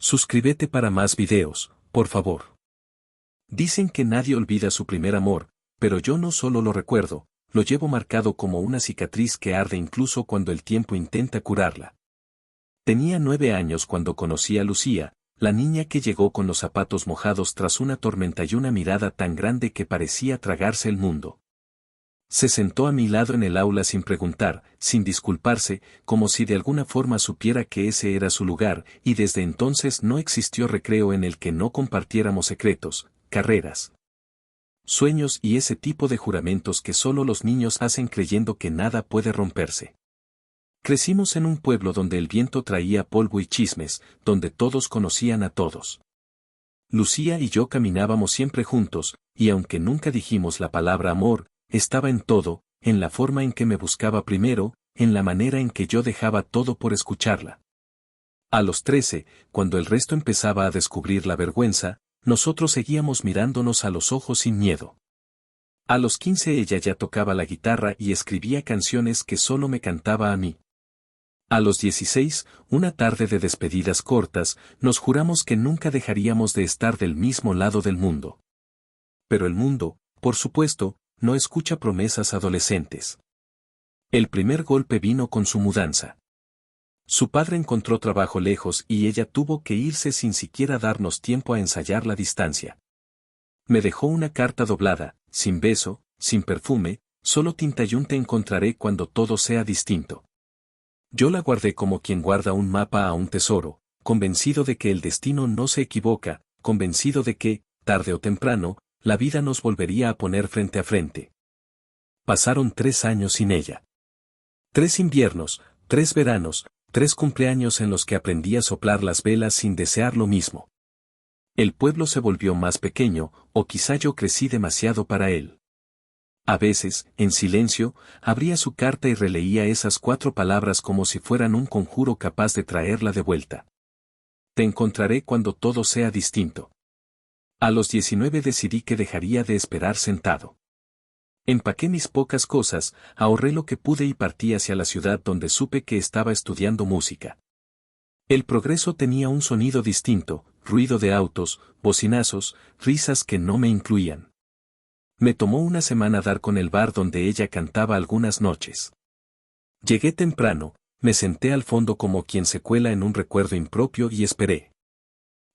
Suscríbete para más videos, por favor. Dicen que nadie olvida su primer amor, pero yo no solo lo recuerdo, lo llevo marcado como una cicatriz que arde incluso cuando el tiempo intenta curarla. Tenía 9 años cuando conocí a Lucía, la niña que llegó con los zapatos mojados tras una tormenta y una mirada tan grande que parecía tragarse el mundo. Se sentó a mi lado en el aula sin preguntar, sin disculparse, como si de alguna forma supiera que ese era su lugar, y desde entonces no existió recreo en el que no compartiéramos secretos, carreras, sueños y ese tipo de juramentos que solo los niños hacen creyendo que nada puede romperse. Crecimos en un pueblo donde el viento traía polvo y chismes, donde todos conocían a todos. Lucía y yo caminábamos siempre juntos, y aunque nunca dijimos la palabra amor, estaba en todo, en la forma en que me buscaba primero, en la manera en que yo dejaba todo por escucharla. A los 13, cuando el resto empezaba a descubrir la vergüenza, nosotros seguíamos mirándonos a los ojos sin miedo. A los 15 ella ya tocaba la guitarra y escribía canciones que solo me cantaba a mí. A los 16, una tarde de despedidas cortas, nos juramos que nunca dejaríamos de estar del mismo lado del mundo. Pero el mundo, por supuesto, no escucha promesas adolescentes. El primer golpe vino con su mudanza. Su padre encontró trabajo lejos y ella tuvo que irse sin siquiera darnos tiempo a ensayar la distancia. Me dejó una carta doblada, sin beso, sin perfume, solo tinta y un te encontraré cuando todo sea distinto. Yo la guardé como quien guarda un mapa a un tesoro, convencido de que el destino no se equivoca, convencido de que, tarde o temprano, la vida nos volvería a poner frente a frente. Pasaron 3 años sin ella. 3 inviernos, 3 veranos, 3 cumpleaños en los que aprendí a soplar las velas sin desear lo mismo. El pueblo se volvió más pequeño, o quizá yo crecí demasiado para él. A veces, en silencio, abría su carta y releía esas 4 palabras como si fueran un conjuro capaz de traerla de vuelta. Te encontraré cuando todo sea distinto. A los 19 decidí que dejaría de esperar sentado. Empaqué mis pocas cosas, ahorré lo que pude y partí hacia la ciudad donde supe que estaba estudiando música. El progreso tenía un sonido distinto, ruido de autos, bocinazos, risas que no me incluían. Me tomó una semana dar con el bar donde ella cantaba algunas noches. Llegué temprano, me senté al fondo como quien se cuela en un recuerdo impropio y esperé.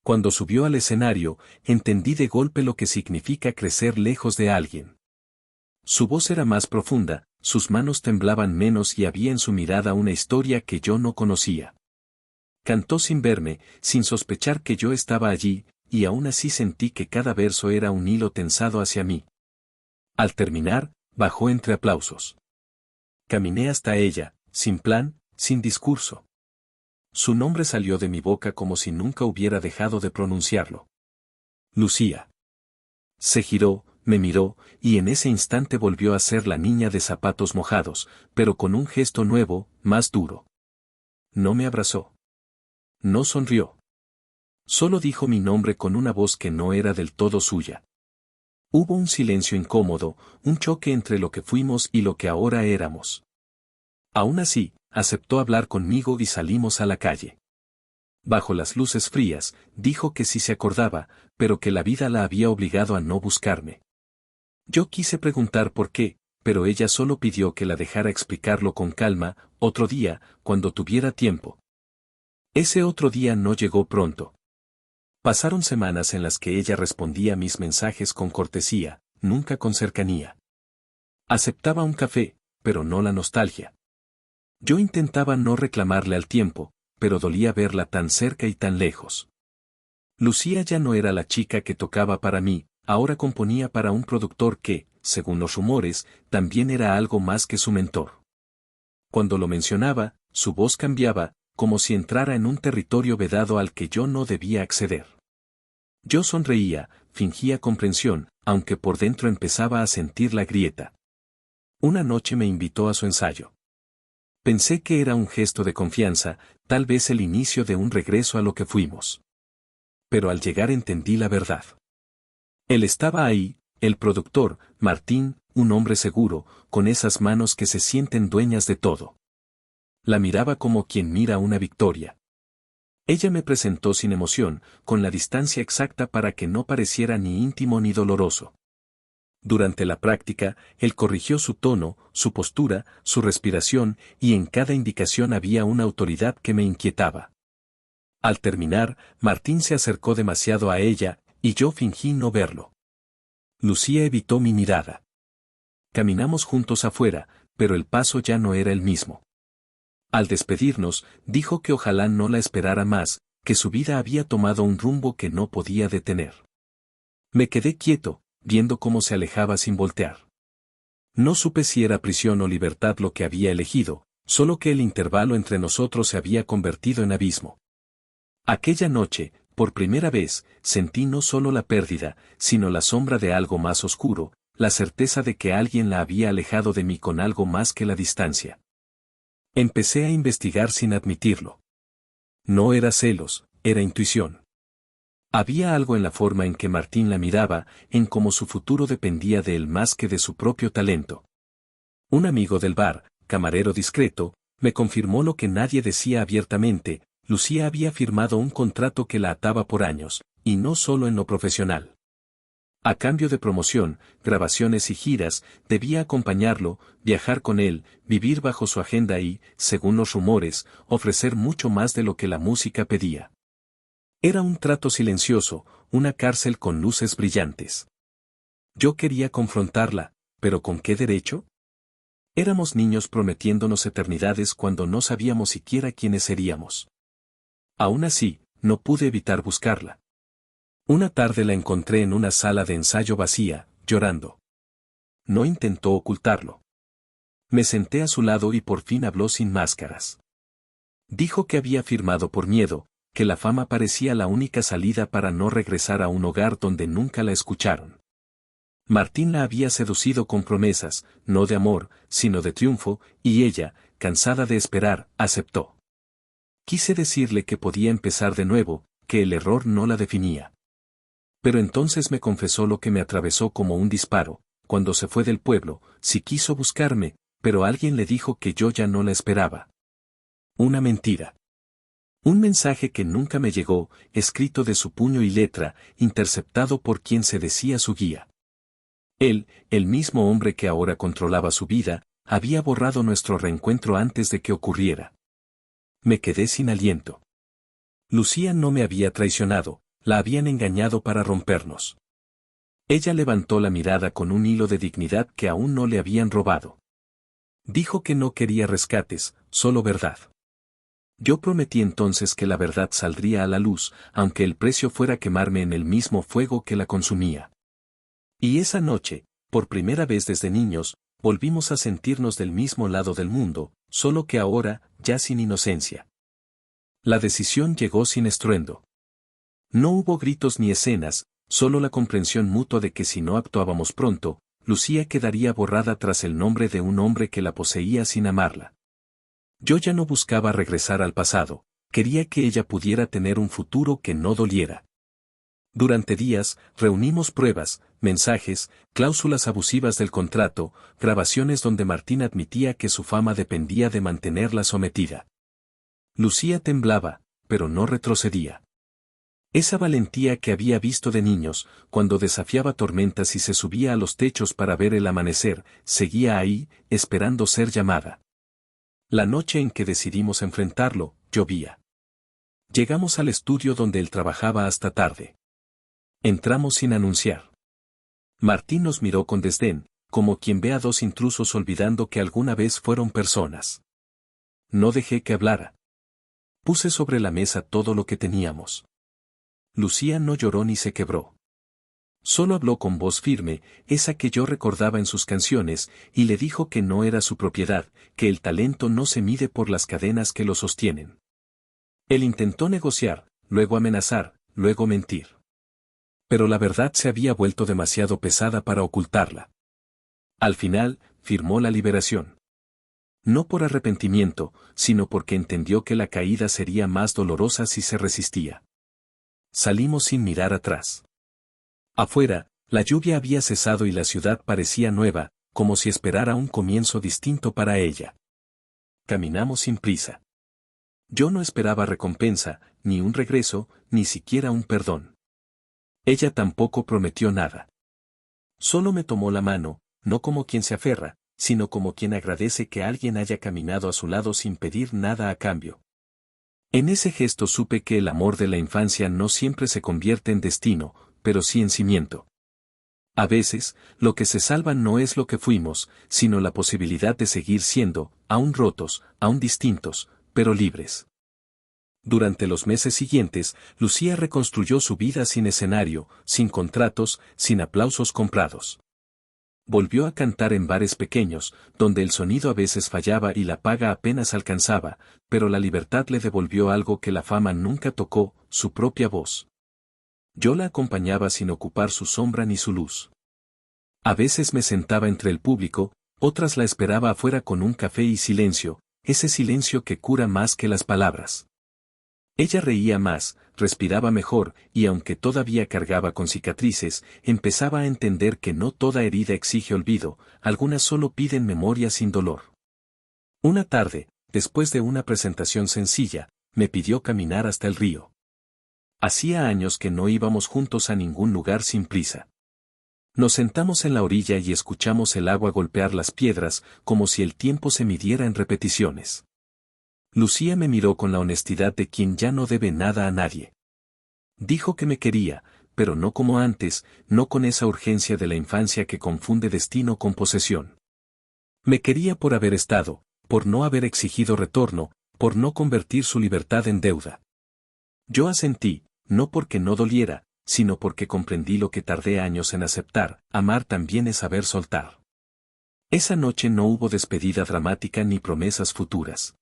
Cuando subió al escenario, entendí de golpe lo que significa crecer lejos de alguien. Su voz era más profunda, sus manos temblaban menos y había en su mirada una historia que yo no conocía. Cantó sin verme, sin sospechar que yo estaba allí, y aún así sentí que cada verso era un hilo tensado hacia mí. Al terminar, bajó entre aplausos. Caminé hasta ella, sin plan, sin discurso. Su nombre salió de mi boca como si nunca hubiera dejado de pronunciarlo. Lucía. Se giró, me miró, y en ese instante volvió a ser la niña de zapatos mojados, pero con un gesto nuevo, más duro. No me abrazó. No sonrió. Solo dijo mi nombre con una voz que no era del todo suya. Hubo un silencio incómodo, un choque entre lo que fuimos y lo que ahora éramos. Aún así, aceptó hablar conmigo y salimos a la calle. Bajo las luces frías, dijo que sí se acordaba, pero que la vida la había obligado a no buscarme. Yo quise preguntar por qué, pero ella solo pidió que la dejara explicarlo con calma, otro día, cuando tuviera tiempo. Ese otro día no llegó pronto. Pasaron semanas en las que ella respondía mis mensajes con cortesía, nunca con cercanía. Aceptaba un café, pero no la nostalgia. Yo intentaba no reclamarle al tiempo, pero dolía verla tan cerca y tan lejos. Lucía ya no era la chica que tocaba para mí, ahora componía para un productor que, según los rumores, también era algo más que su mentor. Cuando lo mencionaba, su voz cambiaba, como si entrara en un territorio vedado al que yo no debía acceder. Yo sonreía, fingía comprensión, aunque por dentro empezaba a sentir la grieta. Una noche me invitó a su ensayo. Pensé que era un gesto de confianza, tal vez el inicio de un regreso a lo que fuimos. Pero al llegar entendí la verdad. Él estaba ahí, el productor, Martín, un hombre seguro, con esas manos que se sienten dueñas de todo. La miraba como quien mira una victoria. Ella me presentó sin emoción, con la distancia exacta para que no pareciera ni íntimo ni doloroso. Durante la práctica, él corrigió su tono, su postura, su respiración, y en cada indicación había una autoridad que me inquietaba. Al terminar, Martín se acercó demasiado a ella, y yo fingí no verlo. Lucía evitó mi mirada. Caminamos juntos afuera, pero el paso ya no era el mismo. Al despedirnos, dijo que ojalá no la esperara más, que su vida había tomado un rumbo que no podía detener. Me quedé quieto, viendo cómo se alejaba sin voltear. No supe si era prisión o libertad lo que había elegido, solo que el intervalo entre nosotros se había convertido en abismo. Aquella noche, por primera vez, sentí no solo la pérdida, sino la sombra de algo más oscuro, la certeza de que alguien la había alejado de mí con algo más que la distancia. Empecé a investigar sin admitirlo. No era celos, era intuición. Había algo en la forma en que Martín la miraba, en cómo su futuro dependía de él más que de su propio talento. Un amigo del bar, camarero discreto, me confirmó lo que nadie decía abiertamente: Lucía había firmado un contrato que la ataba por años, y no solo en lo profesional. A cambio de promoción, grabaciones y giras, debía acompañarlo, viajar con él, vivir bajo su agenda y, según los rumores, ofrecer mucho más de lo que la música pedía. Era un trato silencioso, una cárcel con luces brillantes. Yo quería confrontarla, pero ¿con qué derecho? Éramos niños prometiéndonos eternidades cuando no sabíamos siquiera quiénes seríamos. Aún así, no pude evitar buscarla. Una tarde la encontré en una sala de ensayo vacía, llorando. No intentó ocultarlo. Me senté a su lado y por fin habló sin máscaras. Dijo que había firmado por miedo, que la fama parecía la única salida para no regresar a un hogar donde nunca la escucharon. Martín la había seducido con promesas, no de amor, sino de triunfo, y ella, cansada de esperar, aceptó. Quise decirle que podía empezar de nuevo, que el error no la definía. Pero entonces me confesó lo que me atravesó como un disparo: cuando se fue del pueblo, sí quiso buscarme, pero alguien le dijo que yo ya no la esperaba. Una mentira. Un mensaje que nunca me llegó, escrito de su puño y letra, interceptado por quien se decía su guía. Él, el mismo hombre que ahora controlaba su vida, había borrado nuestro reencuentro antes de que ocurriera. Me quedé sin aliento. Lucía no me había traicionado, la habían engañado para rompernos. Ella levantó la mirada con un hilo de dignidad que aún no le habían robado. Dijo que no quería rescates, solo verdad. Yo prometí entonces que la verdad saldría a la luz, aunque el precio fuera quemarme en el mismo fuego que la consumía. Y esa noche, por primera vez desde niños, volvimos a sentirnos del mismo lado del mundo, solo que ahora, ya sin inocencia. La decisión llegó sin estruendo. No hubo gritos ni escenas, solo la comprensión mutua de que si no actuábamos pronto, Lucía quedaría borrada tras el nombre de un hombre que la poseía sin amarla. Yo ya no buscaba regresar al pasado, quería que ella pudiera tener un futuro que no doliera. Durante días, reunimos pruebas, mensajes, cláusulas abusivas del contrato, grabaciones donde Martín admitía que su fama dependía de mantenerla sometida. Lucía temblaba, pero no retrocedía. Esa valentía que había visto de niños, cuando desafiaba tormentas y se subía a los techos para ver el amanecer, seguía ahí, esperando ser llamada. La noche en que decidimos enfrentarlo, llovía. Llegamos al estudio donde él trabajaba hasta tarde. Entramos sin anunciar. Martín nos miró con desdén, como quien ve a dos intrusos olvidando que alguna vez fueron personas. No dejé que hablara. Puse sobre la mesa todo lo que teníamos. Lucía no lloró ni se quebró. Solo habló con voz firme, esa que yo recordaba en sus canciones, y le dijo que no era su propiedad, que el talento no se mide por las cadenas que lo sostienen. Él intentó negociar, luego amenazar, luego mentir. Pero la verdad se había vuelto demasiado pesada para ocultarla. Al final, firmó la liberación. No por arrepentimiento, sino porque entendió que la caída sería más dolorosa si se resistía. Salimos sin mirar atrás. Afuera, la lluvia había cesado y la ciudad parecía nueva, como si esperara un comienzo distinto para ella. Caminamos sin prisa. Yo no esperaba recompensa, ni un regreso, ni siquiera un perdón. Ella tampoco prometió nada. Solo me tomó la mano, no como quien se aferra, sino como quien agradece que alguien haya caminado a su lado sin pedir nada a cambio. En ese gesto supe que el amor de la infancia no siempre se convierte en destino, pero sí en cimiento. A veces, lo que se salva no es lo que fuimos, sino la posibilidad de seguir siendo, aún rotos, aún distintos, pero libres. Durante los meses siguientes, Lucía reconstruyó su vida sin escenario, sin contratos, sin aplausos comprados. Volvió a cantar en bares pequeños, donde el sonido a veces fallaba y la paga apenas alcanzaba, pero la libertad le devolvió algo que la fama nunca tocó, su propia voz. Yo la acompañaba sin ocupar su sombra ni su luz. A veces me sentaba entre el público, otras la esperaba afuera con un café y silencio, ese silencio que cura más que las palabras. Ella reía más, respiraba mejor, y aunque todavía cargaba con cicatrices, empezaba a entender que no toda herida exige olvido, algunas solo piden memoria sin dolor. Una tarde, después de una presentación sencilla, me pidió caminar hasta el río. Hacía años que no íbamos juntos a ningún lugar sin prisa. Nos sentamos en la orilla y escuchamos el agua golpear las piedras, como si el tiempo se midiera en repeticiones. Lucía me miró con la honestidad de quien ya no debe nada a nadie. Dijo que me quería, pero no como antes, no con esa urgencia de la infancia que confunde destino con posesión. Me quería por haber estado, por no haber exigido retorno, por no convertir su libertad en deuda. Yo asentí, no porque no doliera, sino porque comprendí lo que tardé años en aceptar, amar también es saber soltar. Esa noche no hubo despedida dramática ni promesas futuras.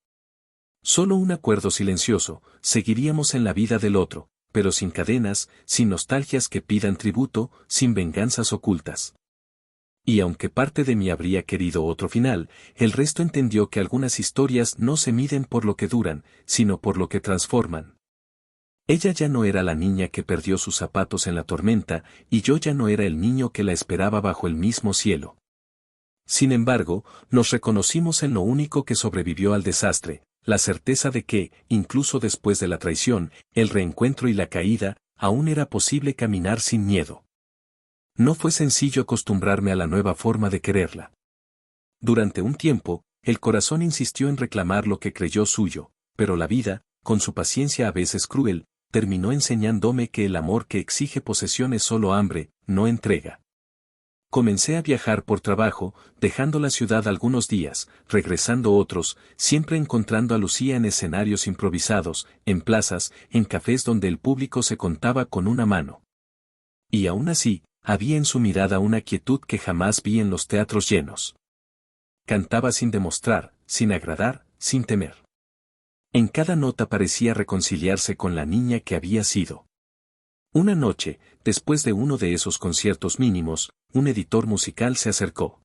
Solo un acuerdo silencioso, seguiríamos en la vida del otro, pero sin cadenas, sin nostalgias que pidan tributo, sin venganzas ocultas. Y aunque parte de mí habría querido otro final, el resto entendió que algunas historias no se miden por lo que duran, sino por lo que transforman. Ella ya no era la niña que perdió sus zapatos en la tormenta, y yo ya no era el niño que la esperaba bajo el mismo cielo. Sin embargo, nos reconocimos en lo único que sobrevivió al desastre, la certeza de que, incluso después de la traición, el reencuentro y la caída, aún era posible caminar sin miedo. No fue sencillo acostumbrarme a la nueva forma de quererla. Durante un tiempo, el corazón insistió en reclamar lo que creyó suyo, pero la vida, con su paciencia a veces cruel, terminó enseñándome que el amor que exige posesión es solo hambre, no entrega. Comencé a viajar por trabajo, dejando la ciudad algunos días, regresando otros, siempre encontrando a Lucía en escenarios improvisados, en plazas, en cafés donde el público se contaba con una mano. Y aún así, había en su mirada una quietud que jamás vi en los teatros llenos. Cantaba sin demostrar, sin agradar, sin temer. En cada nota parecía reconciliarse con la niña que había sido. Una noche, después de uno de esos conciertos mínimos, un editor musical se acercó.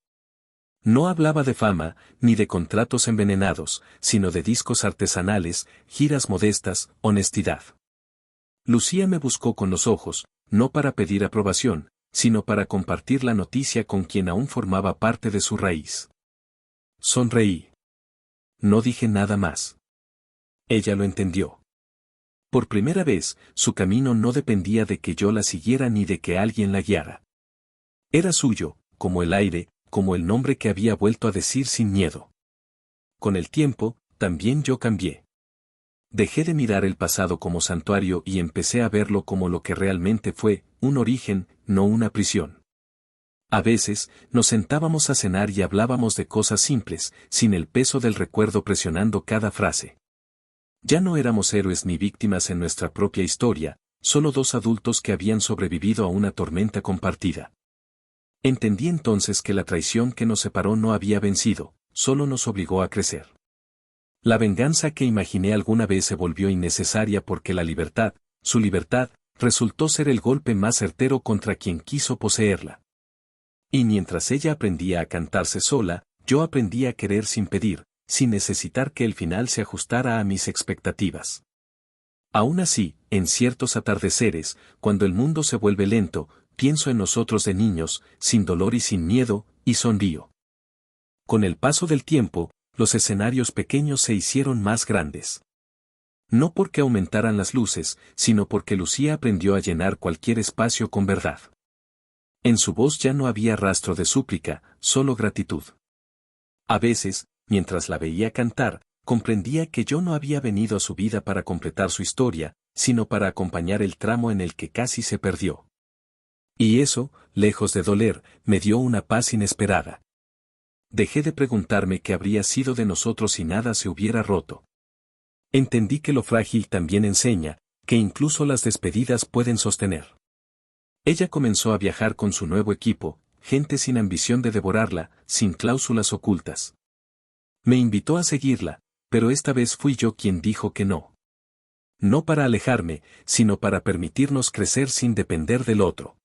No hablaba de fama, ni de contratos envenenados, sino de discos artesanales, giras modestas, honestidad. Lucía me buscó con los ojos, no para pedir aprobación, sino para compartir la noticia con quien aún formaba parte de su raíz. Sonreí. No dije nada más. Ella lo entendió. Por primera vez, su camino no dependía de que yo la siguiera ni de que alguien la guiara. Era suyo, como el aire, como el nombre que había vuelto a decir sin miedo. Con el tiempo, también yo cambié. Dejé de mirar el pasado como santuario y empecé a verlo como lo que realmente fue, un origen, no una prisión. A veces, nos sentábamos a cenar y hablábamos de cosas simples, sin el peso del recuerdo presionando cada frase. Ya no éramos héroes ni víctimas en nuestra propia historia, solo dos adultos que habían sobrevivido a una tormenta compartida. Entendí entonces que la traición que nos separó no había vencido, solo nos obligó a crecer. La venganza que imaginé alguna vez se volvió innecesaria porque la libertad, su libertad, resultó ser el golpe más certero contra quien quiso poseerla. Y mientras ella aprendía a cantarse sola, yo aprendí a querer sin pedir, sin necesitar que el final se ajustara a mis expectativas. Aún así, en ciertos atardeceres, cuando el mundo se vuelve lento, pienso en nosotros de niños, sin dolor y sin miedo, y sonrío. Con el paso del tiempo, los escenarios pequeños se hicieron más grandes. No porque aumentaran las luces, sino porque Lucía aprendió a llenar cualquier espacio con verdad. En su voz ya no había rastro de súplica, solo gratitud. A veces, mientras la veía cantar, comprendía que yo no había venido a su vida para completar su historia, sino para acompañar el tramo en el que casi se perdió. Y eso, lejos de doler, me dio una paz inesperada. Dejé de preguntarme qué habría sido de nosotros si nada se hubiera roto. Entendí que lo frágil también enseña, que incluso las despedidas pueden sostener. Ella comenzó a viajar con su nuevo equipo, gente sin ambición de devorarla, sin cláusulas ocultas. Me invitó a seguirla, pero esta vez fui yo quien dijo que no. No para alejarme, sino para permitirnos crecer sin depender del otro.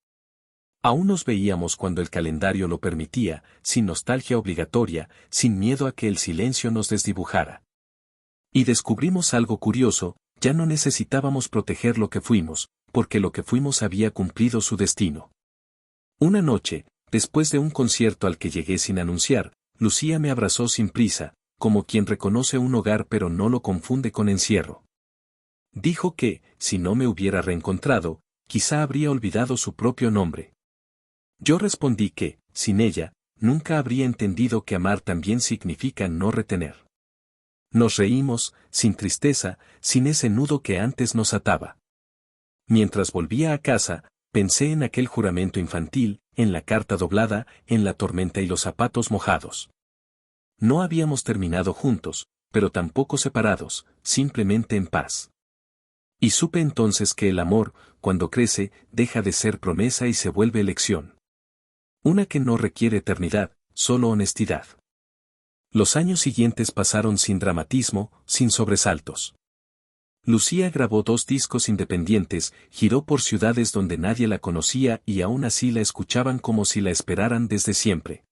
Aún nos veíamos cuando el calendario lo permitía, sin nostalgia obligatoria, sin miedo a que el silencio nos desdibujara. Y descubrimos algo curioso, ya no necesitábamos proteger lo que fuimos, porque lo que fuimos había cumplido su destino. Una noche, después de un concierto al que llegué sin anunciar, Lucía me abrazó sin prisa, como quien reconoce un hogar pero no lo confunde con encierro. Dijo que, si no me hubiera reencontrado, quizá habría olvidado su propio nombre. Yo respondí que, sin ella, nunca habría entendido que amar también significa no retener. Nos reímos, sin tristeza, sin ese nudo que antes nos ataba. Mientras volvía a casa, pensé en aquel juramento infantil, en la carta doblada, en la tormenta y los zapatos mojados. No habíamos terminado juntos, pero tampoco separados, simplemente en paz. Y supe entonces que el amor, cuando crece, deja de ser promesa y se vuelve elección. Una que no requiere eternidad, solo honestidad. Los años siguientes pasaron sin dramatismo, sin sobresaltos. Lucía grabó 2 discos independientes, giró por ciudades donde nadie la conocía y aún así la escuchaban como si la esperaran desde siempre.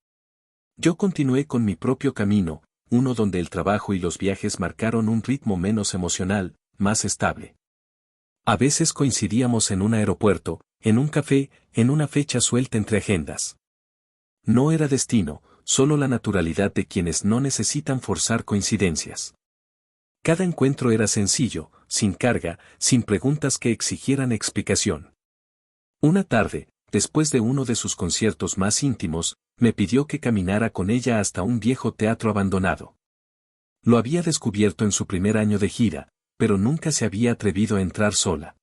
Yo continué con mi propio camino, uno donde el trabajo y los viajes marcaron un ritmo menos emocional, más estable. A veces coincidíamos en un aeropuerto, en un café, en una fecha suelta entre agendas. No era destino, solo la naturalidad de quienes no necesitan forzar coincidencias. Cada encuentro era sencillo, sin carga, sin preguntas que exigieran explicación. Una tarde, después de uno de sus conciertos más íntimos, me pidió que caminara con ella hasta un viejo teatro abandonado. Lo había descubierto en su primer año de gira, pero nunca se había atrevido a entrar sola.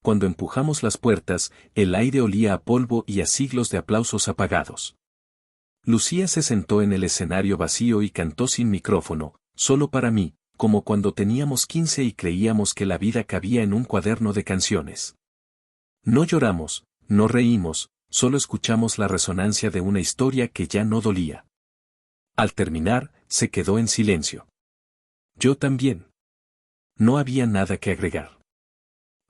Cuando empujamos las puertas, el aire olía a polvo y a siglos de aplausos apagados. Lucía se sentó en el escenario vacío y cantó sin micrófono, solo para mí, como cuando teníamos 15 y creíamos que la vida cabía en un cuaderno de canciones. No lloramos, no reímos, solo escuchamos la resonancia de una historia que ya no dolía. Al terminar, se quedó en silencio. Yo también. No había nada que agregar.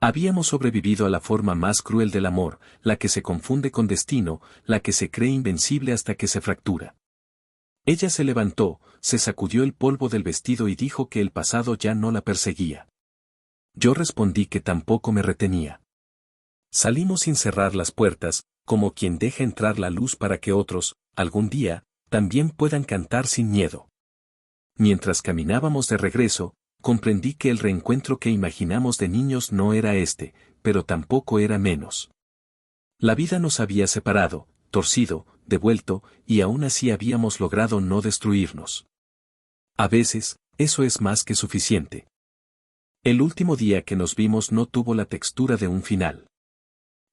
Habíamos sobrevivido a la forma más cruel del amor, la que se confunde con destino, la que se cree invencible hasta que se fractura. Ella se levantó, se sacudió el polvo del vestido y dijo que el pasado ya no la perseguía. Yo respondí que tampoco me retenía. Salimos sin cerrar las puertas, como quien deja entrar la luz para que otros, algún día, también puedan cantar sin miedo. Mientras caminábamos de regreso, comprendí que el reencuentro que imaginamos de niños no era este, pero tampoco era menos. La vida nos había separado, torcido, devuelto, y aún así habíamos logrado no destruirnos. A veces, eso es más que suficiente. El último día que nos vimos no tuvo la textura de un final.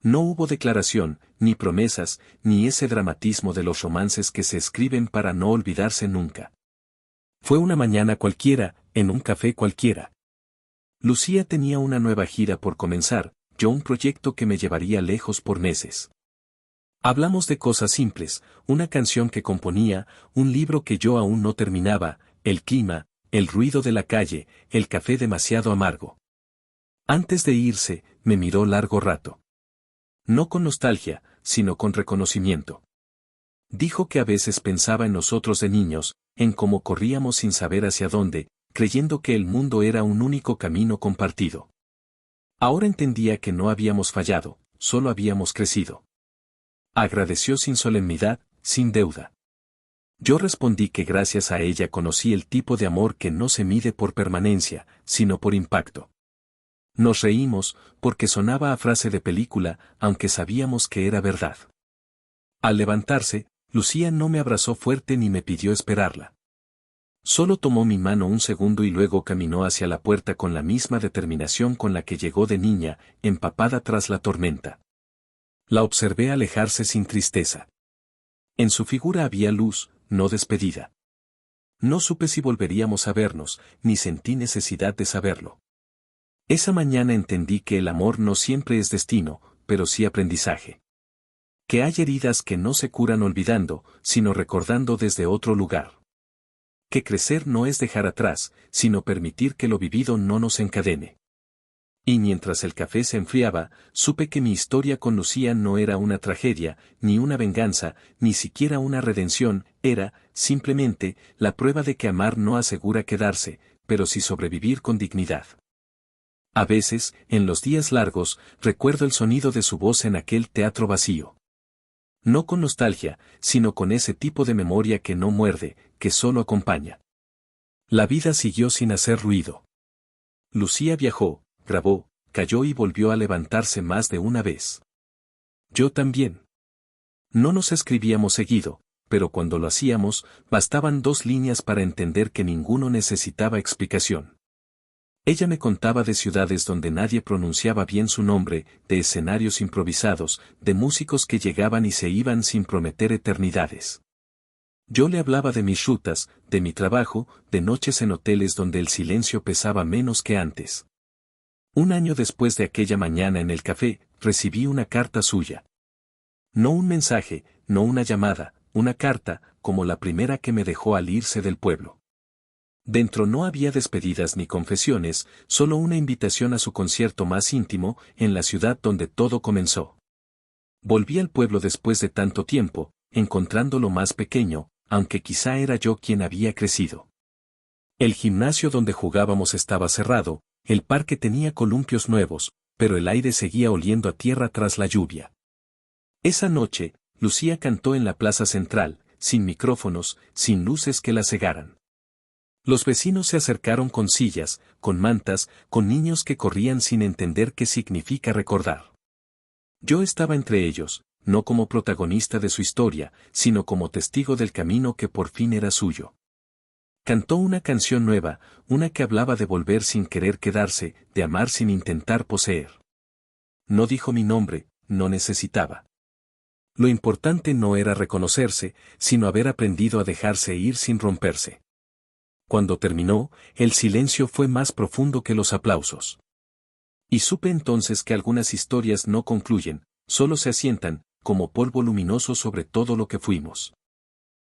No hubo declaración, ni promesas, ni ese dramatismo de los romances que se escriben para no olvidarse nunca. Fue una mañana cualquiera, en un café cualquiera. Lucía tenía una nueva gira por comenzar, yo un proyecto que me llevaría lejos por meses. Hablamos de cosas simples, una canción que componía, un libro que yo aún no terminaba, el clima, el ruido de la calle, el café demasiado amargo. Antes de irse, me miró largo rato. No con nostalgia, sino con reconocimiento. Dijo que a veces pensaba en nosotros de niños, en cómo corríamos sin saber hacia dónde, creyendo que el mundo era un único camino compartido. Ahora entendía que no habíamos fallado, solo habíamos crecido. Agradeció sin solemnidad, sin deuda. Yo respondí que gracias a ella conocí el tipo de amor que no se mide por permanencia, sino por impacto. Nos reímos, porque sonaba a frase de película, aunque sabíamos que era verdad. Al levantarse, Lucía no me abrazó fuerte ni me pidió esperarla. Solo tomó mi mano un segundo y luego caminó hacia la puerta con la misma determinación con la que llegó de niña, empapada tras la tormenta. La observé alejarse sin tristeza. En su figura había luz, no despedida. No supe si volveríamos a vernos, ni sentí necesidad de saberlo. Esa mañana entendí que el amor no siempre es destino, pero sí aprendizaje. Que hay heridas que no se curan olvidando, sino recordando desde otro lugar. Que crecer no es dejar atrás, sino permitir que lo vivido no nos encadene. Y mientras el café se enfriaba, supe que mi historia con Lucía no era una tragedia, ni una venganza, ni siquiera una redención, era, simplemente, la prueba de que amar no asegura quedarse, pero sí sobrevivir con dignidad. A veces, en los días largos, recuerdo el sonido de su voz en aquel teatro vacío. No con nostalgia, sino con ese tipo de memoria que no muerde, que solo acompaña. La vida siguió sin hacer ruido. Lucía viajó, grabó, cayó y volvió a levantarse más de una vez. Yo también. No nos escribíamos seguido, pero cuando lo hacíamos, bastaban 2 líneas para entender que ninguno necesitaba explicación. Ella me contaba de ciudades donde nadie pronunciaba bien su nombre, de escenarios improvisados, de músicos que llegaban y se iban sin prometer eternidades. Yo le hablaba de mis rutas, de mi trabajo, de noches en hoteles donde el silencio pesaba menos que antes. Un año después de aquella mañana en el café, recibí una carta suya. No un mensaje, no una llamada, una carta, como la primera que me dejó al irse del pueblo. Dentro no había despedidas ni confesiones, solo una invitación a su concierto más íntimo, en la ciudad donde todo comenzó. Volví al pueblo después de tanto tiempo, encontrándolo más pequeño, aunque quizá era yo quien había crecido. El gimnasio donde jugábamos estaba cerrado, el parque tenía columpios nuevos, pero el aire seguía oliendo a tierra tras la lluvia. Esa noche, Lucía cantó en la plaza central, sin micrófonos, sin luces que la cegaran. Los vecinos se acercaron con sillas, con mantas, con niños que corrían sin entender qué significa recordar. Yo estaba entre ellos, no como protagonista de su historia, sino como testigo del camino que por fin era suyo. Cantó una canción nueva, una que hablaba de volver sin querer quedarse, de amar sin intentar poseer. No dijo mi nombre, no necesitaba. Lo importante no era reconocerse, sino haber aprendido a dejarse ir sin romperse. Cuando terminó, el silencio fue más profundo que los aplausos. Y supe entonces que algunas historias no concluyen, solo se asientan, como polvo luminoso sobre todo lo que fuimos.